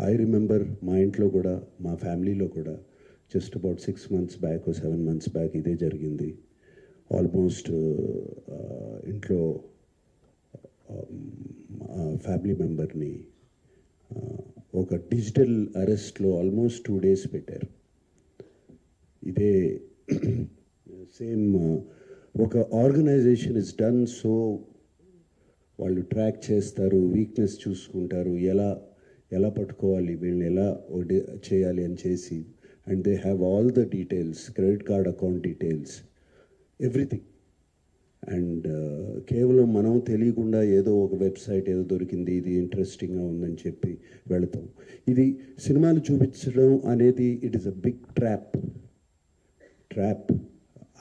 I remember మా ఇంట్లో కూడా, మా ఫ్యామిలీలో కూడా just about 6 months back 7 months back ఇదే జరిగింది. ఆల్మోస్ట్ ఇంట్లో ఫ్యామిలీ మెంబర్ని ఒక డిజిటల్ అరెస్ట్లో ఆల్మోస్ట్ 2 days పెట్టారు. ఇదే సేమ్ ఒక ఆర్గనైజేషన్ ఇస్ డన్ సో, వాళ్ళు ట్రాక్ చేస్తారు, వీక్నెస్ చూసుకుంటారు, ఎలా పట్టుకోవాలి, వీళ్ళని ఎలా చేయాలి అని చేసి, and they have all the details, credit card account details, everything. And కేవలం మనం తెలియకుండా ఏదో ఒక వెబ్సైట్ ఏదో దొరికింది, ఇది ఇంట్రెస్టింగ్గా ఉందని చెప్పి వెళతాం. ఇది సినిమాలు చూపించడం అనేది it is a big trap.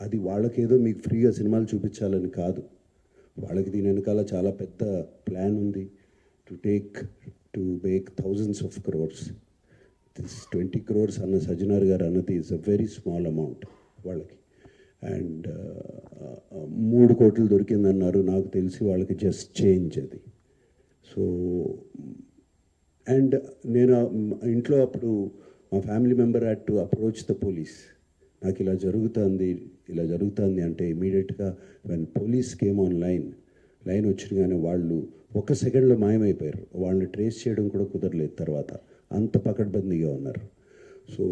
అది వాళ్ళకేదో మీకు ఫ్రీగా సినిమాలు చూపించాలని కాదు, వాళ్ళకి దీని వెనకాల చాలా పెద్ద ప్లాన్ ఉంది. To make thousands of crores. This 20 crores అన్న సజ్జనార్ గారు అన్నది is a very small amount వాళ్ళకి. అండ్ 3 కోట్లు దొరికిందన్నారు, నాకు తెలిసి వాళ్ళకి జస్ట్ చేంజ్ అది. సో అండ్ నేను ఇంట్లో అప్పుడు మా family member had to approach the police. నాకు ఇలా జరుగుతుంది అంటే ఇమీడియట్గా when police came on line వచ్చినగానే వాళ్ళు 1 సెకండ్లో మాయమైపోయారు. వాళ్ళని ట్రేస్ చేయడం కూడా కుదరలేదు తర్వాత, అంత పకడ్బందీగా ఉన్నారు. సో